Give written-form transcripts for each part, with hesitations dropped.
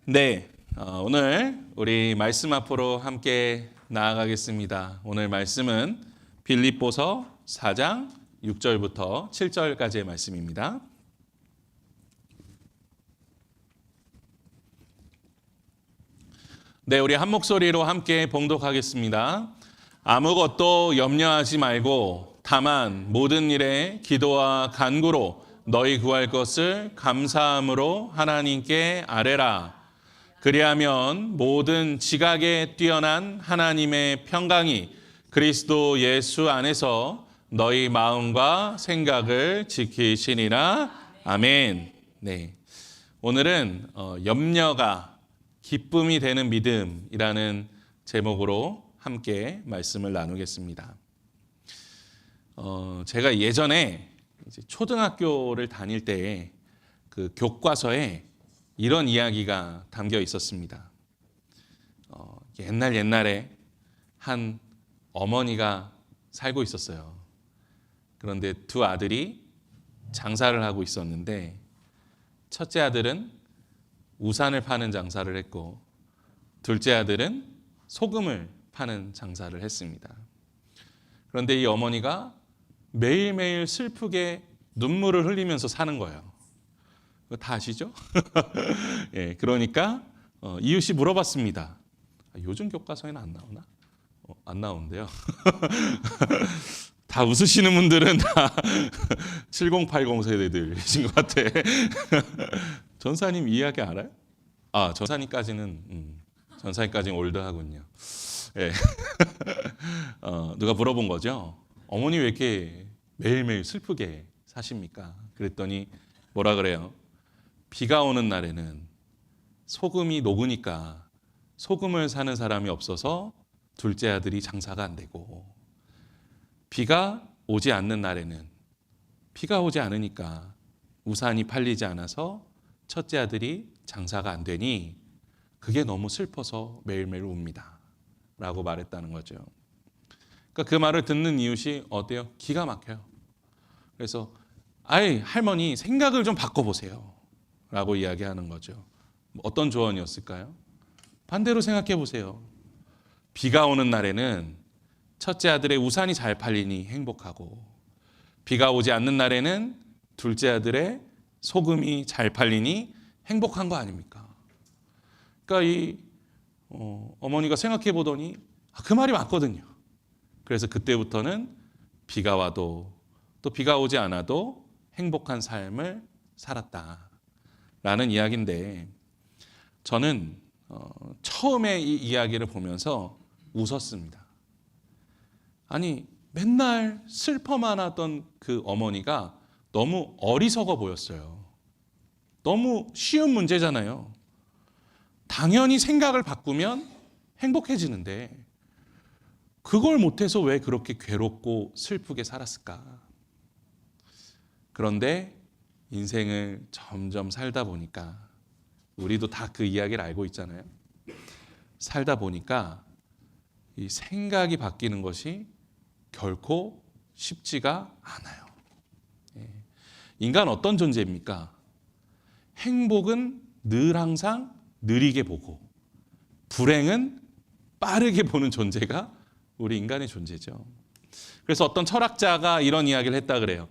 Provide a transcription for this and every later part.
네, 오늘 우리 말씀 앞으로 함께 나아가겠습니다. 오늘 말씀은 빌립보서 4장 6절부터 7절까지의 말씀입니다. 네, 우리 한 목소리로 함께 봉독하겠습니다. 아무것도 염려하지 말고 다만 모든 일에 기도와 간구로 너희 구할 것을 감사함으로 하나님께 아뢰라. 그리하면 모든 지각에 뛰어난 하나님의 평강이 그리스도 예수 안에서 너희 마음과 생각을 지키시니라. 아멘. 네, 오늘은 염려가 기쁨이 되는 믿음이라는 제목으로 함께 말씀을 나누겠습니다. 제가 예전에 이제 초등학교를 다닐 때 그 교과서에 이런 이야기가 담겨 있었습니다. 옛날에 한 어머니가 살고 있었어요. 그런데 두 아들이 장사를 하고 있었는데 첫째 아들은 우산을 파는 장사를 했고 둘째 아들은 소금을 파는 장사를 했습니다. 그런데 이 어머니가 매일매일 슬프게 눈물을 흘리면서 사는 거예요. 다 아시죠? 예, 그러니까 이웃이 물어봤습니다. 요즘 교과서에는 안 나오나? 안 나오는데요. 다 웃으시는 분들은 다 7080 세대들이신 것 같아. 전사님 이야기 알아요? 전사님까지는 올드하군요. 예. 누가 물어본 거죠. 어머니 왜 이렇게 매일매일 슬프게 사십니까? 그랬더니 뭐라 그래요? 비가 오는 날에는 소금이 녹으니까 소금을 사는 사람이 없어서 둘째 아들이 장사가 안 되고, 비가 오지 않는 날에는 비가 오지 않으니까 우산이 팔리지 않아서 첫째 아들이 장사가 안 되니 그게 너무 슬퍼서 매일매일 웁니다 라고 말했다는 거죠. 그러니까 그 말을 듣는 이웃이 어때요? 기가 막혀요. 그래서 아이 할머니 생각을 좀 바꿔보세요 라고 이야기하는 거죠. 어떤 조언이었을까요? 반대로 생각해 보세요. 비가 오는 날에는 첫째 아들의 우산이 잘 팔리니 행복하고, 비가 오지 않는 날에는 둘째 아들의 소금이 잘 팔리니 행복한 거 아닙니까? 그러니까 이 어머니가 생각해 보더니 그 말이 맞거든요. 그래서 그때부터는 비가 와도 또 비가 오지 않아도 행복한 삶을 살았다라는 이야기인데, 저는 처음에 이 이야기를 보면서 웃었습니다. 아니 맨날 슬퍼만 하던 그 어머니가 너무 어리석어 보였어요. 너무 쉬운 문제잖아요. 당연히 생각을 바꾸면 행복해지는데 그걸 못해서 왜 그렇게 괴롭고 슬프게 살았을까? 그런데 인생을 점점 살다 보니까, 우리도 다 그 이야기를 알고 있잖아요. 살다 보니까 이 생각이 바뀌는 것이 결코 쉽지가 않아요. 인간 어떤 존재입니까? 행복은 늘 항상 느리게 보고 불행은 빠르게 보는 존재가 우리 인간의 존재죠. 그래서 어떤 철학자가 이런 이야기를 했다 그래요.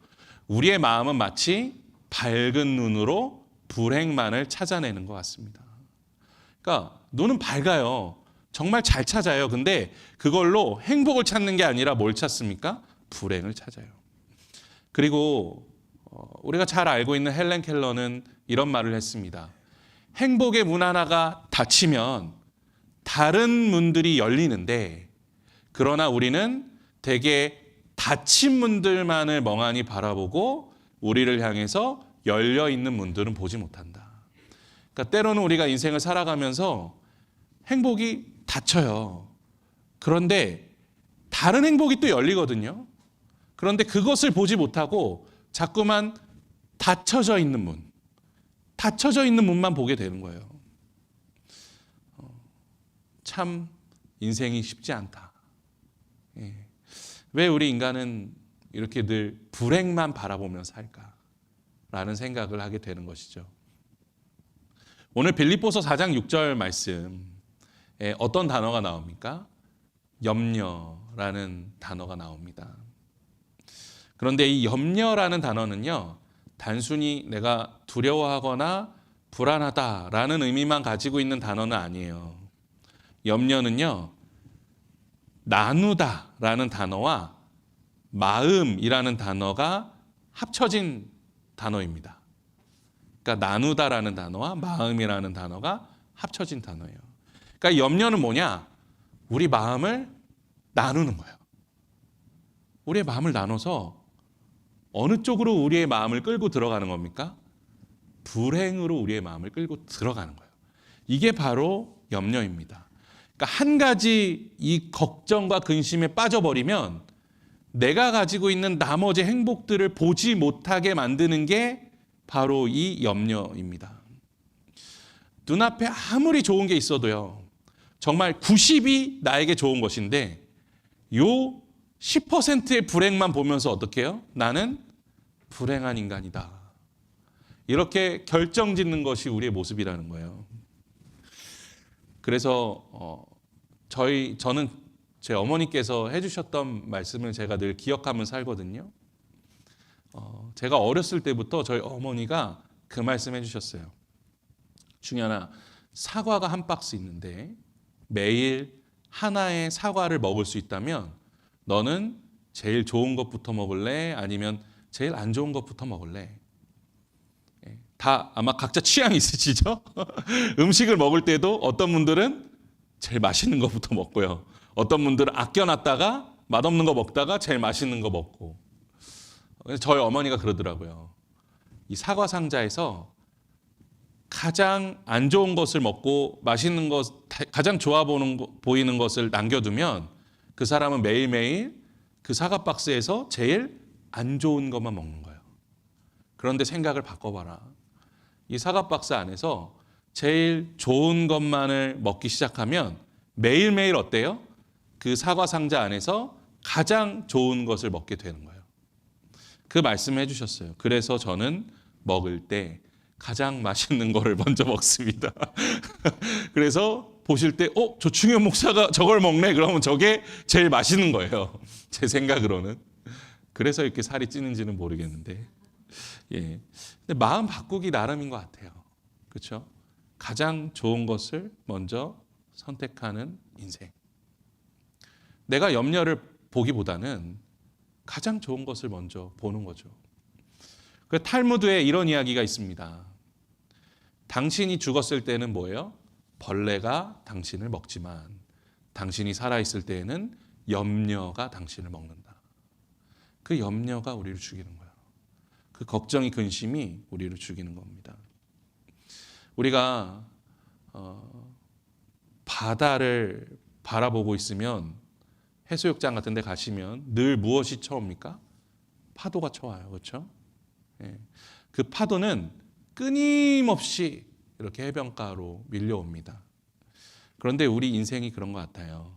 우리의 마음은 마치 밝은 눈으로 불행만을 찾아내는 것 같습니다. 그러니까 눈은 밝아요. 정말 잘 찾아요. 근데 그걸로 행복을 찾는 게 아니라 뭘 찾습니까? 불행을 찾아요. 그리고 우리가 잘 알고 있는 헬렌 켈러는 이런 말을 했습니다. 행복의 문 하나가 닫히면 다른 문들이 열리는데, 그러나 우리는 대개 닫힌 문들만을 멍하니 바라보고 우리를 향해서 열려있는 문들은 보지 못한다. 그러니까 때로는 우리가 인생을 살아가면서 행복이 닫혀요. 그런데 다른 행복이 또 열리거든요. 그런데 그것을 보지 못하고 자꾸만 닫혀져 있는 문만 보게 되는 거예요. 참 인생이 쉽지 않다. 왜 우리 인간은 이렇게 늘 불행만 바라보며 살까라는 생각을 하게 되는 것이죠. 오늘 빌립보서 4장 6절 말씀에 어떤 단어가 나옵니까? 염려라는 단어가 나옵니다. 그런데 이 염려라는 단어는요, 단순히 내가 두려워하거나 불안하다라는 의미만 가지고 있는 단어는 아니에요. 염려는요, 나누다라는 단어와 마음이라는 단어가 합쳐진 단어입니다. 그러니까 나누다라는 단어와 마음이라는 단어가 합쳐진 단어예요. 그러니까 염려는 뭐냐? 우리 마음을 나누는 거예요. 우리의 마음을 나눠서 어느 쪽으로 우리의 마음을 끌고 들어가는 겁니까? 불행으로 우리의 마음을 끌고 들어가는 거예요. 이게 바로 염려입니다. 그러니까 한 가지 이 걱정과 근심에 빠져버리면 내가 가지고 있는 나머지 행복들을 보지 못하게 만드는 게 바로 이 염려입니다. 눈앞에 아무리 좋은 게 있어도요, 정말 90이 나에게 좋은 것인데 요 10%의 불행만 보면서 어떻게 해요? 나는 불행한 인간이다. 이렇게 결정짓는 것이 우리의 모습이라는 거예요. 그래서 저는 제 어머니께서 해주셨던 말씀을 제가 늘 기억하면서 살거든요. 제가 어렸을 때부터 저희 어머니가 그 말씀 해주셨어요. 중현아, 사과가 한 박스 있는데 매일 하나의 사과를 먹을 수 있다면 너는 제일 좋은 것부터 먹을래? 아니면 제일 안 좋은 것부터 먹을래? 다 아마 각자 취향이 있으시죠? 음식을 먹을 때도 어떤 분들은 제일 맛있는 것부터 먹고요. 어떤 분들은 아껴놨다가 맛없는 거 먹다가 제일 맛있는 거 먹고. 저희 어머니가 그러더라고요. 이 사과 상자에서 가장 안 좋은 것을 먹고 맛있는 것, 가장 좋아 보이는 것을 남겨두면 그 사람은 매일매일 그 사과 박스에서 제일 안 좋은 것만 먹는 거예요. 그런데 생각을 바꿔봐라. 이 사과 박스 안에서 제일 좋은 것만을 먹기 시작하면 매일매일 어때요? 그 사과 상자 안에서 가장 좋은 것을 먹게 되는 거예요. 그 말씀을 해주셨어요. 그래서 저는 먹을 때 가장 맛있는 거를 먼저 먹습니다. 그래서 보실 때, 조충현 목사가 저걸 먹네? 그러면 저게 제일 맛있는 거예요. 제 생각으로는. 그래서 이렇게 살이 찌는지는 모르겠는데. 예. 근데 마음 바꾸기 나름인 것 같아요. 그렇죠? 가장 좋은 것을 먼저 선택하는 인생. 내가 염려를 보기보다는 가장 좋은 것을 먼저 보는 거죠. 그 탈무드에 이런 이야기가 있습니다. 당신이 죽었을 때는 뭐예요? 벌레가 당신을 먹지만 당신이 살아있을 때에는 염려가 당신을 먹는다. 그 염려가 우리를 죽이는 거예요. 그 걱정이 근심이 우리를 죽이는 겁니다. 우리가 바다를 바라보고 있으면 해수욕장 같은 데 가시면 늘 무엇이 쳐옵니까? 파도가 쳐와요. 그렇죠? 예. 그 파도는 끊임없이 이렇게 해변가로 밀려옵니다. 그런데 우리 인생이 그런 것 같아요.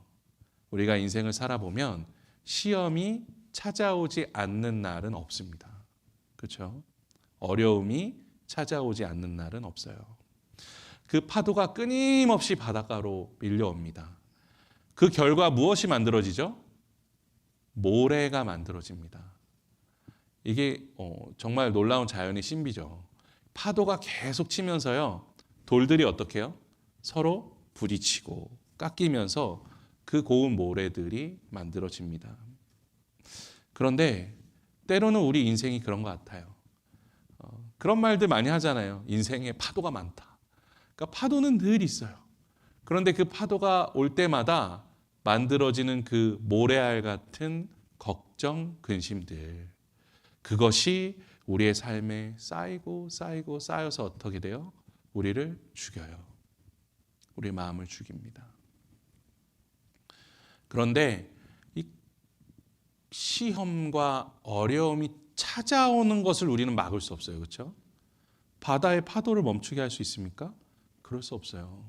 우리가 인생을 살아보면 시험이 찾아오지 않는 날은 없습니다. 그렇죠? 어려움이 찾아오지 않는 날은 없어요. 그 파도가 끊임없이 바닷가로 밀려옵니다. 그 결과 무엇이 만들어지죠? 모래가 만들어집니다. 이게 정말 놀라운 자연의 신비죠. 파도가 계속 치면서요, 돌들이 어떻게 해요? 서로 부딪히고 깎이면서 그 고운 모래들이 만들어집니다. 그런데 때로는 우리 인생이 그런 것 같아요. 그런 말들 많이 하잖아요. 인생에 파도가 많다. 그러니까 파도는 늘 있어요. 그런데 그 파도가 올 때마다 만들어지는 그 모래알 같은 걱정, 근심들, 그것이 우리의 삶에 쌓이고 쌓이고 쌓여서 어떻게 돼요? 우리를 죽여요. 우리의 마음을 죽입니다. 그런데 이 시험과 어려움이 찾아오는 것을 우리는 막을 수 없어요. 그렇죠? 바다의 파도를 멈추게 할 수 있습니까? 그럴 수 없어요.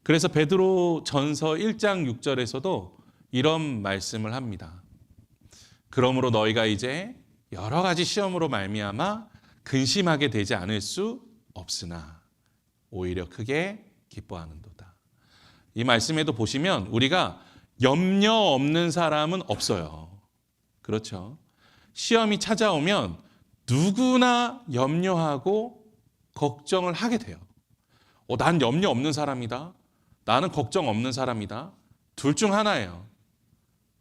그래서 베드로 전서 1장 6절에서도 이런 말씀을 합니다. 그러므로 너희가 이제 여러 가지 시험으로 말미암아 근심하게 되지 않을 수 없으나 오히려 크게 기뻐하는도다. 이 말씀에도 보시면 우리가 염려 없는 사람은 없어요. 그렇죠? 시험이 찾아오면 누구나 염려하고 걱정을 하게 돼요. 난 염려 없는 사람이다. 나는 걱정 없는 사람이다. 둘 중 하나예요.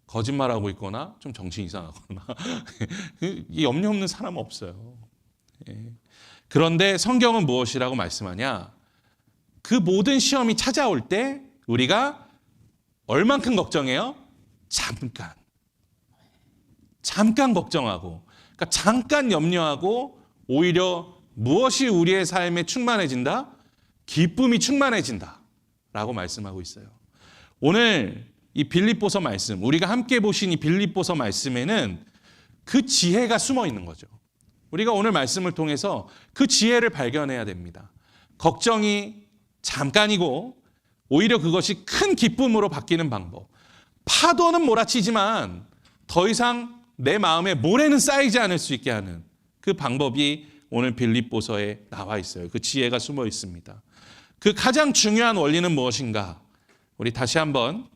거짓말하고 있거나 좀 정신 이상하거나 이 염려 없는 사람은 없어요. 그런데 성경은 무엇이라고 말씀하냐? 그 모든 시험이 찾아올 때 우리가 얼만큼 걱정해요? 잠깐 걱정하고, 그러니까 잠깐 염려하고 오히려 무엇이 우리의 삶에 충만해진다? 기쁨이 충만해진다 라고 말씀하고 있어요. 오늘 이 빌립보서 말씀, 우리가 함께 보신 이 빌립보서 말씀에는 그 지혜가 숨어 있는 거죠. 우리가 오늘 말씀을 통해서 그 지혜를 발견해야 됩니다. 걱정이 잠깐이고 오히려 그것이 큰 기쁨으로 바뀌는 방법. 파도는 몰아치지만 더 이상 내 마음에 모래는 쌓이지 않을 수 있게 하는 그 방법이 오늘 빌립보서에 나와 있어요. 그 지혜가 숨어 있습니다. 그 가장 중요한 원리는 무엇인가? 우리 다시 한번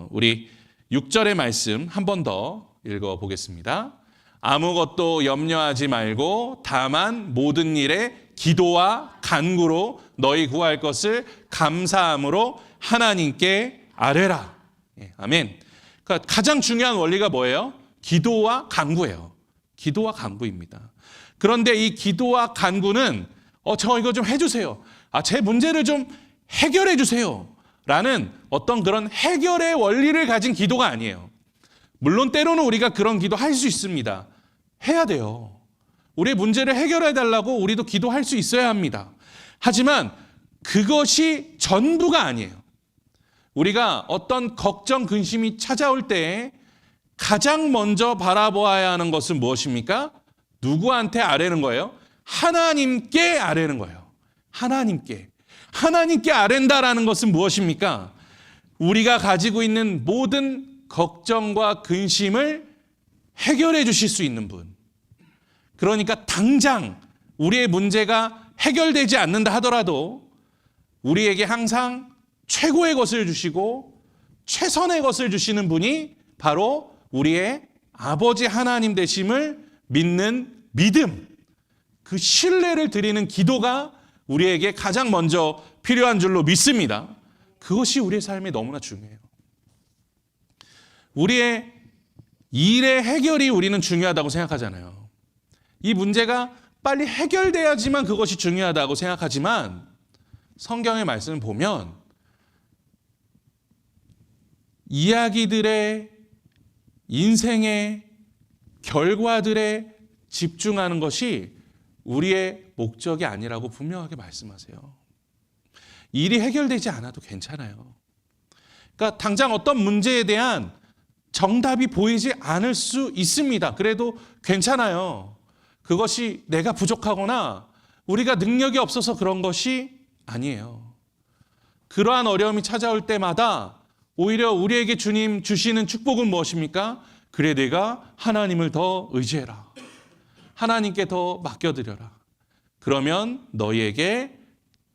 우리 6절의 말씀 한 번 더 읽어보겠습니다. 아무것도 염려하지 말고 다만 모든 일에 기도와 간구로 너희 구할 것을 감사함으로 하나님께 아뢰라. 아멘. 그러니까 가장 중요한 원리가 뭐예요? 기도와 간구예요. 기도와 간구입니다. 그런데 이 기도와 간구는 저 이거 좀 해주세요. 제 문제를 좀 해결해 주세요. 라는 어떤 그런 해결의 원리를 가진 기도가 아니에요. 물론 때로는 우리가 그런 기도 할 수 있습니다. 해야 돼요. 우리의 문제를 해결해 달라고 우리도 기도할 수 있어야 합니다. 하지만 그것이 전부가 아니에요. 우리가 어떤 걱정, 근심이 찾아올 때 가장 먼저 바라보아야 하는 것은 무엇입니까? 누구한테 아뢰는 거예요? 하나님께 아뢰는 거예요. 하나님께. 하나님께 아뢰는다라는 것은 무엇입니까? 우리가 가지고 있는 모든 걱정과 근심을 해결해 주실 수 있는 분. 그러니까 당장 우리의 문제가 해결되지 않는다 하더라도 우리에게 항상 최고의 것을 주시고 최선의 것을 주시는 분이 바로 우리의 아버지 하나님 되심을 믿는 믿음, 그 신뢰를 드리는 기도가 우리에게 가장 먼저 필요한 줄로 믿습니다. 그것이 우리의 삶에 너무나 중요해요. 우리의 일의 해결이 우리는 중요하다고 생각하잖아요. 이 문제가 빨리 해결돼야지만 그것이 중요하다고 생각하지만 성경의 말씀을 보면 이야기들의 인생의 결과들에 집중하는 것이 우리의 목적이 아니라고 분명하게 말씀하세요. 일이 해결되지 않아도 괜찮아요. 그러니까 당장 어떤 문제에 대한 정답이 보이지 않을 수 있습니다. 그래도 괜찮아요. 그것이 내가 부족하거나 우리가 능력이 없어서 그런 것이 아니에요. 그러한 어려움이 찾아올 때마다 오히려 우리에게 주님 주시는 축복은 무엇입니까? 그래 내가 하나님을 더 의지해라. 하나님께 더 맡겨드려라. 그러면 너희에게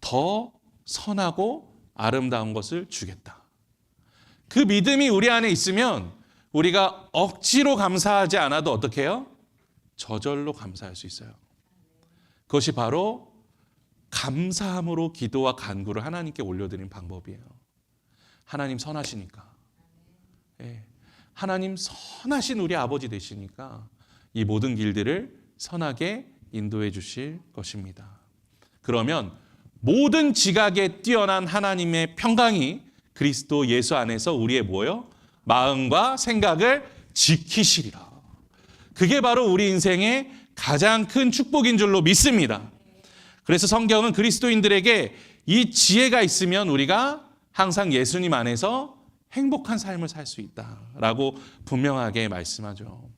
더 선하고 아름다운 것을 주겠다. 그 믿음이 우리 안에 있으면 우리가 억지로 감사하지 않아도 어떻게 해요? 저절로 감사할 수 있어요. 그것이 바로 감사함으로 기도와 간구를 하나님께 올려드리는 방법이에요. 하나님 선하시니까. 하나님 선하신 우리 아버지 되시니까 이 모든 길들을 선하게 인도해 주실 것입니다. 그러면 모든 지각에 뛰어난 하나님의 평강이 그리스도 예수 안에서 우리의 뭐예요? 마음과 생각을 지키시리라. 그게 바로 우리 인생의 가장 큰 축복인 줄로 믿습니다. 그래서 성경은 그리스도인들에게 이 지혜가 있으면 우리가 항상 예수님 안에서 행복한 삶을 살 수 있다라고 분명하게 말씀하죠.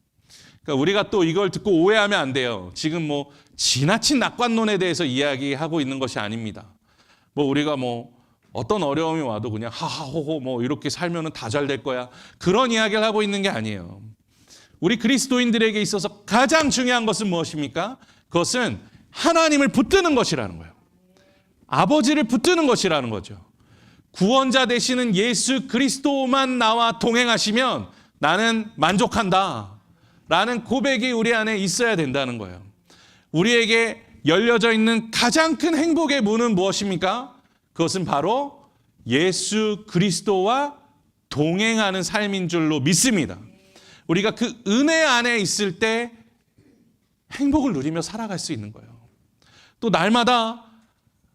그러니까 우리가 또 이걸 듣고 오해하면 안 돼요. 지금 뭐 지나친 낙관론에 대해서 이야기하고 있는 것이 아닙니다. 우리가 어떤 어려움이 와도 그냥 하하호호 이렇게 살면은 다 잘 될 거야. 그런 이야기를 하고 있는 게 아니에요. 우리 그리스도인들에게 있어서 가장 중요한 것은 무엇입니까? 그것은 하나님을 붙드는 것이라는 거예요. 아버지를 붙드는 것이라는 거죠. 구원자 되시는 예수 그리스도만 나와 동행하시면 나는 만족한다 라는 고백이 우리 안에 있어야 된다는 거예요. 우리에게 열려져 있는 가장 큰 행복의 문은 무엇입니까? 그것은 바로 예수 그리스도와 동행하는 삶인 줄로 믿습니다. 우리가 그 은혜 안에 있을 때 행복을 누리며 살아갈 수 있는 거예요. 또 날마다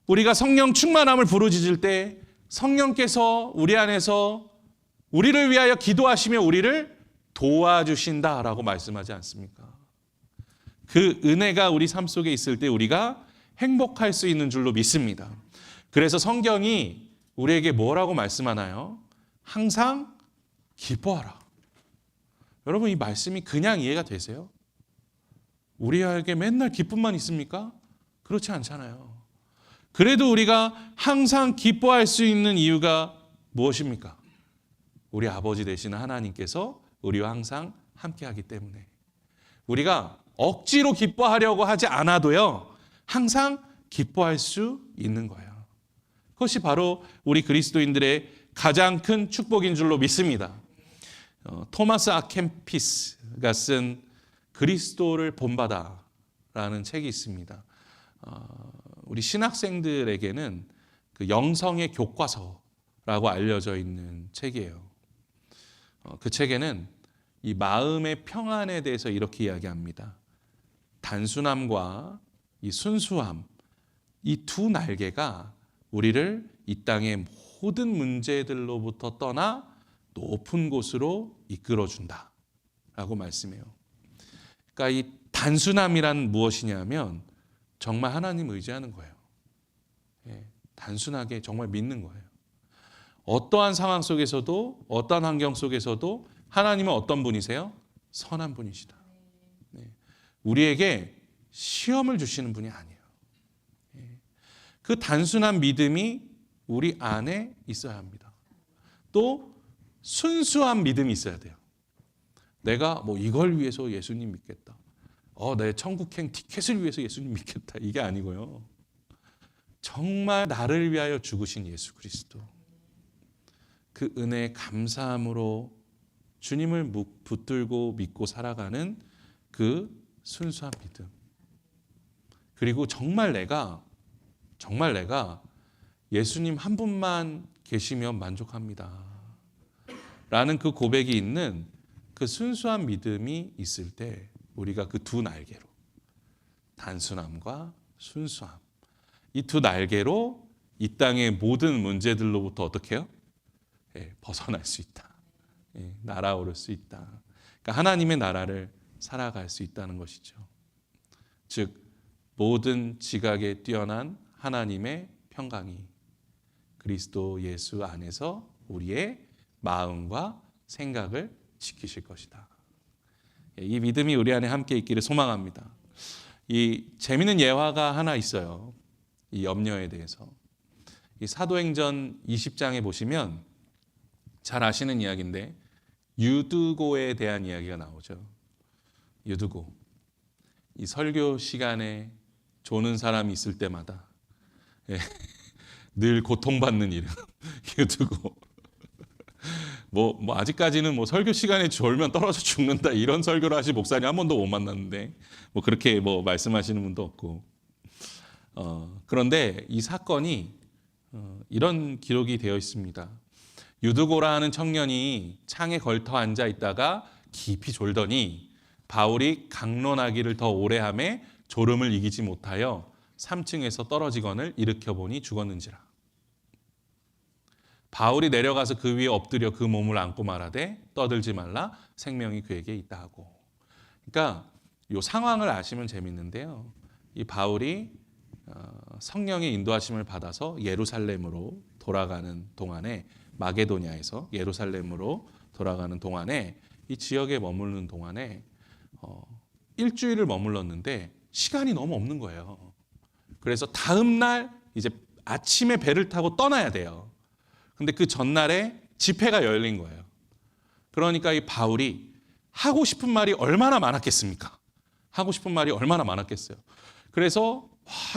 우리가 성령 충만함을 부르짖을 때 성령께서 우리 안에서 우리를 위하여 기도하시며 우리를 도와주신다라고 말씀하지 않습니까? 그 은혜가 우리 삶 속에 있을 때 우리가 행복할 수 있는 줄로 믿습니다. 그래서 성경이 우리에게 뭐라고 말씀하나요? 항상 기뻐하라. 여러분, 이 말씀이 그냥 이해가 되세요? 우리에게 맨날 기쁨만 있습니까? 그렇지 않잖아요. 그래도 우리가 항상 기뻐할 수 있는 이유가 무엇입니까? 우리 아버지 되시는 하나님께서 우리와 항상 함께하기 때문에 우리가 억지로 기뻐하려고 하지 않아도요, 항상 기뻐할 수 있는 거예요. 그것이 바로 우리 그리스도인들의 가장 큰 축복인 줄로 믿습니다. 토마스 아켐피스가 쓴 그리스도를 본받아라는 책이 있습니다. 우리 신학생들에게는 그 영성의 교과서라고 알려져 있는 책이에요. 그 책에는 이 마음의 평안에 대해서 이렇게 이야기합니다. 단순함과 이 순수함, 이 두 날개가 우리를 이 땅의 모든 문제들로부터 떠나 높은 곳으로 이끌어준다 라고 말씀해요. 그러니까 이 단순함이란 무엇이냐면 정말 하나님 의지하는 거예요. 단순하게 정말 믿는 거예요. 어떠한 상황 속에서도 어떠한 환경 속에서도 하나님은 어떤 분이세요? 선한 분이시다. 우리에게 시험을 주시는 분이 아니에요. 그 단순한 믿음이 우리 안에 있어야 합니다. 또 순수한 믿음이 있어야 돼요. 내가 뭐 이걸 위해서 예수님 믿겠다. 내 천국행 티켓을 위해서 예수님 믿겠다. 이게 아니고요. 정말 나를 위하여 죽으신 예수 그리스도. 그 은혜에 감사함으로 주님을 붙들고 믿고 살아가는 그 순수한 믿음. 그리고 정말 내가 예수님 한 분만 계시면 만족합니다. 라는 그 고백이 있는 그 순수한 믿음이 있을 때 우리가 그 두 날개로 단순함과 순수함 이 두 날개로 이 땅의 모든 문제들로부터 어떻게 해요? 벗어날 수 있다. 날아오를 수 있다. 그러니까 하나님의 나라를 살아갈 수 있다는 것이죠. 즉 모든 지각에 뛰어난 하나님의 평강이 그리스도 예수 안에서 우리의 마음과 생각을 지키실 것이다. 이 믿음이 우리 안에 함께 있기를 소망합니다. 이 재미있는 예화가 하나 있어요. 이 염려에 대해서. 이 사도행전 20장에 보시면 잘 아시는 이야기인데 유두고에 대한 이야기가 나오죠. 유두고. 이 설교 시간에 조는 사람이 있을 때마다 늘 고통받는 이름 유두고. 뭐 아직까지는 뭐 설교 시간에 졸면 떨어져 죽는다 이런 설교를 하신 목사님 한 번도 못 만났는데 뭐 그렇게 뭐 말씀하시는 분도 없고. 그런데 이 사건이 이런 기록이 되어 있습니다. 유두고라 하는 청년이 창에 걸터 앉아 있다가 깊이 졸더니 바울이 강론하기를 더 오래 하매 졸음을 이기지 못하여 3층에서 떨어지거늘 일으켜 보니 죽었는지라. 바울이 내려가서 그 위에 엎드려 그 몸을 안고 말하되 떠들지 말라 생명이 그에게 있다 하고. 그러니까 이 상황을 아시면 재밌는데요. 이 바울이 성령의 인도하심을 받아서 예루살렘으로 돌아가는 동안에 마게도냐에서 예루살렘으로 돌아가는 동안에 이 지역에 머무르는 동안에 일주일을 머물렀는데 시간이 너무 없는 거예요. 그래서 다음 날 이제 아침에 배를 타고 떠나야 돼요. 근데 그 전날에 집회가 열린 거예요. 그러니까 이 바울이 하고 싶은 말이 얼마나 많았겠습니까? 하고 싶은 말이 얼마나 많았겠어요. 그래서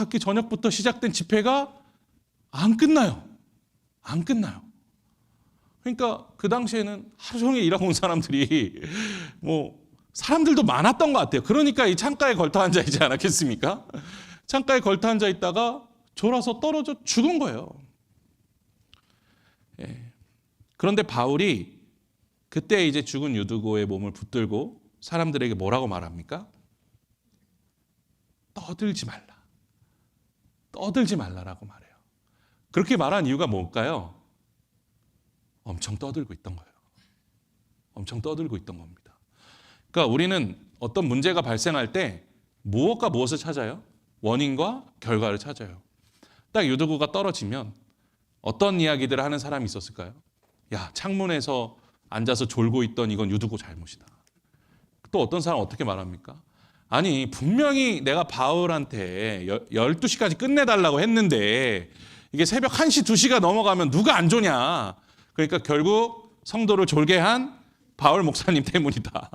그 저녁부터 시작된 집회가 안 끝나요. 안 끝나요. 그러니까 그 당시에는 하루 종일 일하고 온 사람들이 사람들도 많았던 것 같아요. 그러니까 이 창가에 걸터 앉아 있지 않았겠습니까? 창가에 걸터 앉아 있다가 졸아서 떨어져 죽은 거예요. 예. 그런데 바울이 그때 이제 죽은 유두고의 몸을 붙들고 사람들에게 뭐라고 말합니까? 떠들지 말라. 떠들지 말라라고 말해요. 그렇게 말한 이유가 뭘까요? 엄청 떠들고 있던 거예요. 엄청 떠들고 있던 겁니다. 그러니까 우리는 어떤 문제가 발생할 때 무엇과 무엇을 찾아요? 원인과 결과를 찾아요. 딱 유두고가 떨어지면 어떤 이야기들을 하는 사람이 있었을까요? 야, 창문에서 앉아서 졸고 있던 이건 유두고 잘못이다. 또 어떤 사람은 어떻게 말합니까? 아니, 분명히 내가 바울한테 12시까지 끝내달라고 했는데 이게 새벽 1시, 2시가 넘어가면 누가 안 조냐. 그러니까 결국 성도를 졸게 한 바울 목사님 때문이다.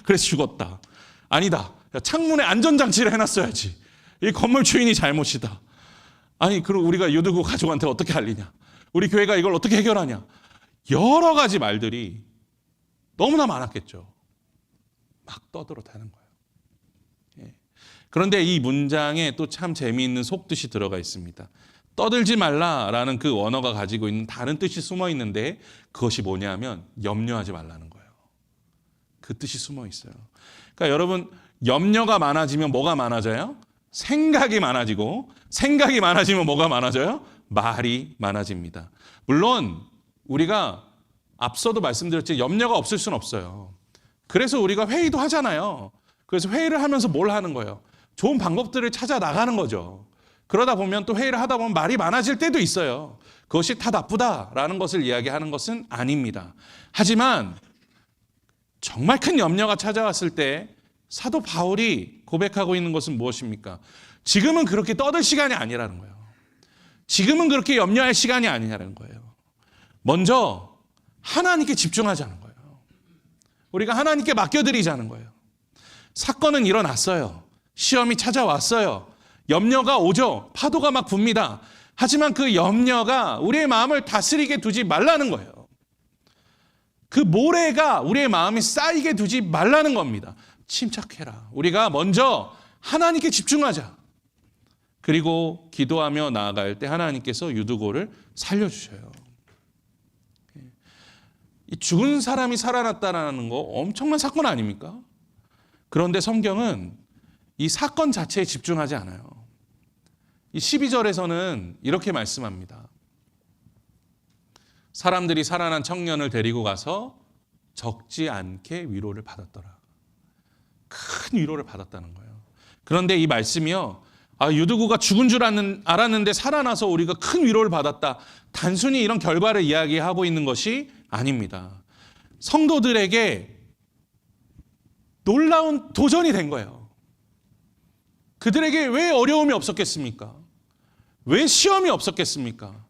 그래서 죽었다. 아니다. 창문에 안전장치를 해놨어야지. 이 건물 주인이 잘못이다. 아니, 그럼 우리가 유두고 가족한테 어떻게 알리냐? 우리 교회가 이걸 어떻게 해결하냐? 여러 가지 말들이 너무나 많았겠죠. 막 떠들어대는 거예요. 예. 그런데 이 문장에 또 참 재미있는 속뜻이 들어가 있습니다. 떠들지 말라라는 그 원어가 가지고 있는 다른 뜻이 숨어 있는데 그것이 뭐냐면 염려하지 말라는 거예요. 그 뜻이 숨어 있어요. 그러니까 여러분, 염려가 많아지면 뭐가 많아져요? 생각이 많아지고, 생각이 많아지면 뭐가 많아져요? 말이 많아집니다. 물론 우리가 앞서도 말씀드렸지만 염려가 없을 수는 없어요. 그래서 우리가 회의도 하잖아요. 그래서 회의를 하면서 뭘 하는 거예요? 좋은 방법들을 찾아 나가는 거죠. 그러다 보면 또 회의를 하다 보면 말이 많아질 때도 있어요. 그것이 다 나쁘다라는 것을 이야기하는 것은 아닙니다. 하지만 정말 큰 염려가 찾아왔을 때 사도 바울이 고백하고 있는 것은 무엇입니까? 지금은 그렇게 떠들 시간이 아니라는 거예요. 지금은 그렇게 염려할 시간이 아니냐는 거예요. 먼저 하나님께 집중하자는 거예요. 우리가 하나님께 맡겨드리자는 거예요. 사건은 일어났어요. 시험이 찾아왔어요. 염려가 오죠. 파도가 막 붑니다. 하지만 그 염려가 우리의 마음을 다스리게 두지 말라는 거예요. 그 모래가 우리의 마음에 쌓이게 두지 말라는 겁니다. 침착해라. 우리가 먼저 하나님께 집중하자. 그리고 기도하며 나아갈 때 하나님께서 유두고를 살려주셔요. 이 죽은 사람이 살아났다는 거 엄청난 사건 아닙니까? 그런데 성경은 이 사건 자체에 집중하지 않아요. 이 12절에서는 이렇게 말씀합니다. 사람들이 살아난 청년을 데리고 가서 적지 않게 위로를 받았더라. 큰 위로를 받았다는 거예요. 그런데 이 말씀이요, 유두고가 죽은 줄 알았는데 살아나서 우리가 큰 위로를 받았다. 단순히 이런 결과를 이야기하고 있는 것이 아닙니다. 성도들에게 놀라운 도전이 된 거예요. 그들에게 왜 어려움이 없었겠습니까? 왜 시험이 없었겠습니까?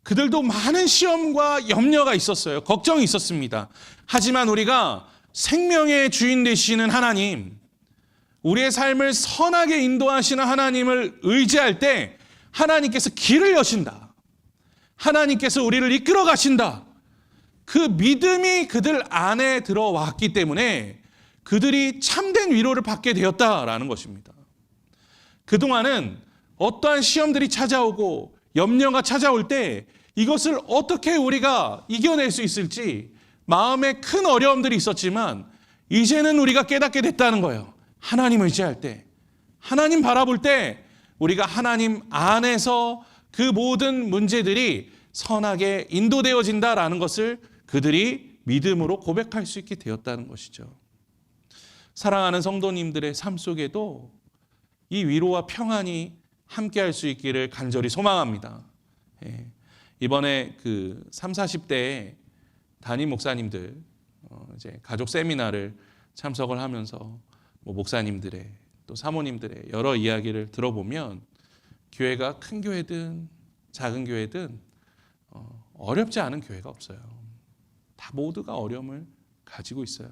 그들도 많은 시험과 염려가 있었어요. 걱정이 있었습니다. 하지만 우리가 생명의 주인 되시는 하나님, 우리의 삶을 선하게 인도하시는 하나님을 의지할 때 하나님께서 길을 여신다. 하나님께서 우리를 이끌어 가신다. 그 믿음이 그들 안에 들어왔기 때문에 그들이 참된 위로를 받게 되었다라는 것입니다. 그동안은 어떠한 시험들이 찾아오고 염려가 찾아올 때 이것을 어떻게 우리가 이겨낼 수 있을지 마음에 큰 어려움들이 있었지만 이제는 우리가 깨닫게 됐다는 거예요. 하나님 의지할 때, 하나님 바라볼 때 우리가 하나님 안에서 그 모든 문제들이 선하게 인도되어진다라는 것을 그들이 믿음으로 고백할 수 있게 되었다는 것이죠. 사랑하는 성도님들의 삶 속에도 이 위로와 평안이 함께할 수 있기를 간절히 소망합니다. 이번에 그 30, 40대의 담임 목사님들 이제 가족 세미나를 참석을 하면서 목사님들의 또 사모님들의 여러 이야기를 들어보면 교회가 큰 교회든 작은 교회든 어렵지 않은 교회가 없어요. 다 모두가 어려움을 가지고 있어요.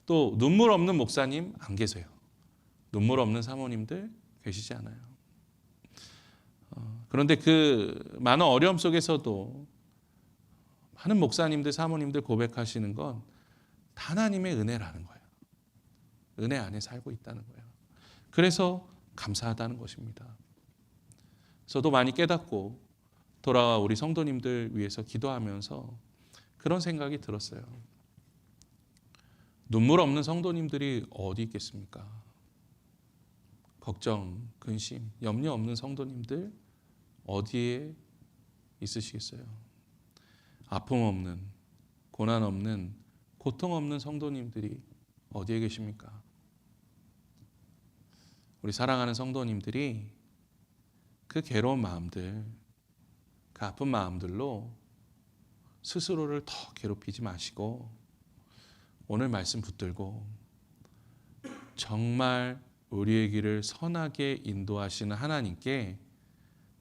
또 눈물 없는 목사님 안 계세요. 눈물 없는 사모님들 계시지 않아요. 그런데 그 많은 어려움 속에서도 많은 목사님들, 사모님들 고백하시는 건 하나님의 은혜라는 거예요. 은혜 안에 살고 있다는 거예요. 그래서 감사하다는 것입니다. 저도 많이 깨닫고 돌아와 우리 성도님들 위해서 기도하면서 그런 생각이 들었어요. 눈물 없는 성도님들이 어디 있겠습니까? 걱정, 근심, 염려 없는 성도님들 어디에 있으시겠어요? 아픔 없는, 고난 없는, 고통 없는 성도님들이 어디에 계십니까? 우리 사랑하는 성도님들이 그 괴로운 마음들, 그 아픈 마음들로 스스로를 더 괴롭히지 마시고 오늘 말씀 붙들고 정말 우리의 길을 선하게 인도하시는 하나님께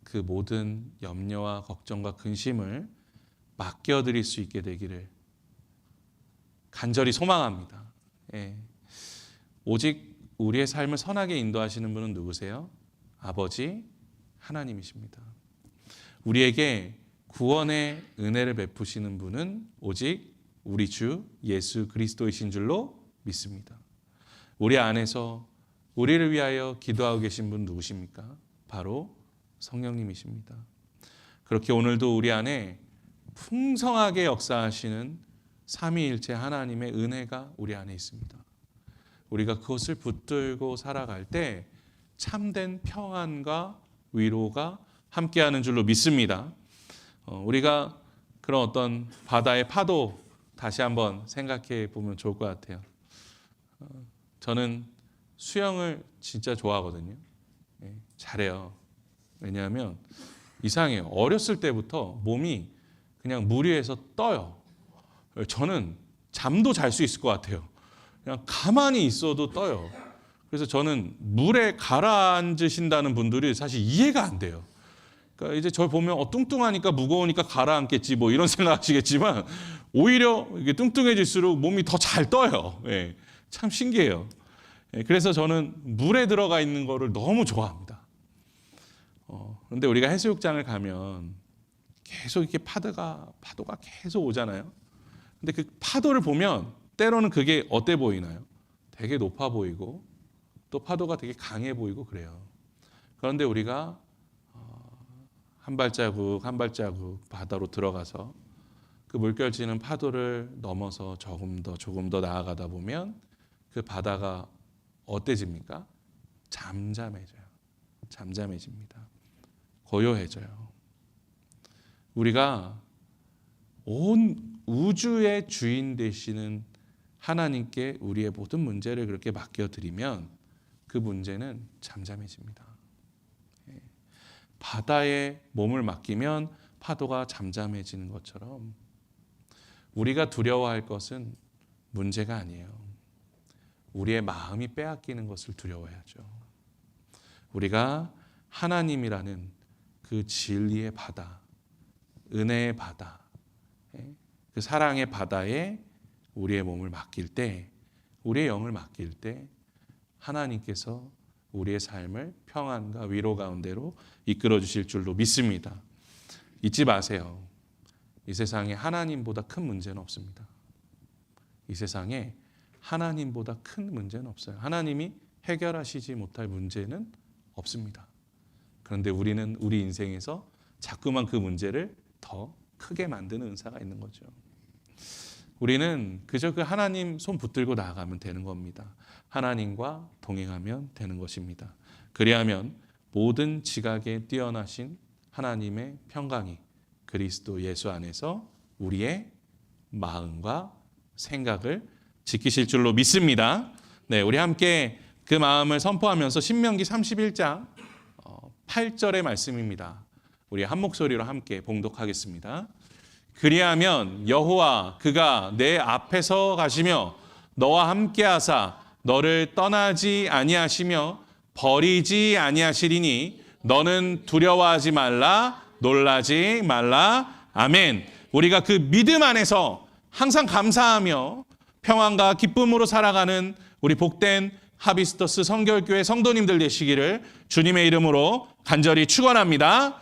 그 모든 염려와 걱정과 근심을 맡겨드릴 수 있게 되기를 간절히 소망합니다. 예. 오직 우리의 삶을 선하게 인도하시는 분은 누구세요? 아버지 하나님이십니다. 우리에게 구원의 은혜를 베푸시는 분은 오직 우리 주 예수 그리스도이신 줄로 믿습니다. 우리 안에서 우리를 위하여 기도하고 계신 분 누구십니까? 바로 성령님이십니다. 그렇게 오늘도 우리 안에 풍성하게 역사하시는 삼위일체 하나님의 은혜가 우리 안에 있습니다. 우리가 그것을 붙들고 살아갈 때 참된 평안과 위로가 함께하는 줄로 믿습니다. 우리가 그런 어떤 바다의 파도 다시 한번 생각해 보면 좋을 것 같아요. 저는 수영을 진짜 좋아하거든요. 잘해요. 왜냐하면 이상해요. 어렸을 때부터 몸이 그냥 물 위에서 떠요. 저는 잠도 잘 수 있을 것 같아요. 그냥 가만히 있어도 떠요. 그래서 저는 물에 가라앉으신다는 분들이 사실 이해가 안 돼요. 그러니까 이제 저 보면 뚱뚱하니까 무거우니까 가라앉겠지 뭐 이런 생각하시겠지만 오히려 이게 뚱뚱해질수록 몸이 더 잘 떠요. 예, 참 신기해요. 예, 그래서 저는 물에 들어가 있는 거를 너무 좋아합니다. 그런데 우리가 해수욕장을 가면 계속 이렇게 파도가 계속 오잖아요. 근데 그 파도를 보면 때로는 그게 어때 보이나요? 되게 높아 보이고 또 파도가 되게 강해 보이고 그래요. 그런데 우리가 한 발자국 한 발자국 바다로 들어가서 그 물결치는 파도를 넘어서 조금 더 나아가다 보면 그 바다가 어때집니까? 잠잠해집니다. 고요해져요. 우리가 온 우주의 주인 되시는 하나님께 우리의 모든 문제를 그렇게 맡겨드리면 그 문제는 잠잠해집니다. 바다에 몸을 맡기면 파도가 잠잠해지는 것처럼 우리가 두려워할 것은 문제가 아니에요. 우리의 마음이 빼앗기는 것을 두려워해야죠. 우리가 하나님이라는 그 진리의 바다, 은혜의 바다, 그 사랑의 바다에 우리의 몸을 맡길 때, 우리의 영을 맡길 때 하나님께서 우리의 삶을 평안과 위로 가운데로 이끌어 주실 줄로 믿습니다. 잊지 마세요. 이 세상에 하나님보다 큰 문제는 없습니다. 이 세상에 하나님보다 큰 문제는 없어요. 하나님이 해결하시지 못할 문제는 없습니다. 그런데 우리는 우리 인생에서 자꾸만 그 문제를 더 크게 만드는 은사가 있는 거죠. 우리는 그저 그 하나님 손 붙들고 나아가면 되는 겁니다. 하나님과 동행하면 되는 것입니다. 그리하면 모든 지각에 뛰어나신 하나님의 평강이 그리스도 예수 안에서 우리의 마음과 생각을 지키실 줄로 믿습니다. 네, 우리 함께 그 마음을 선포하면서 신명기 31장 8절의 말씀입니다. 우리 한 목소리로 함께 봉독하겠습니다. 그리하면 여호와 그가 내 앞에서 가시며 너와 함께 하사 너를 떠나지 아니하시며 버리지 아니하시리니 너는 두려워하지 말라 놀라지 말라. 아멘. 우리가 그 믿음 안에서 항상 감사하며 평안과 기쁨으로 살아가는 우리 복된 하비스터스 성결교회 성도님들 되시기를 주님의 이름으로 간절히 축원합니다.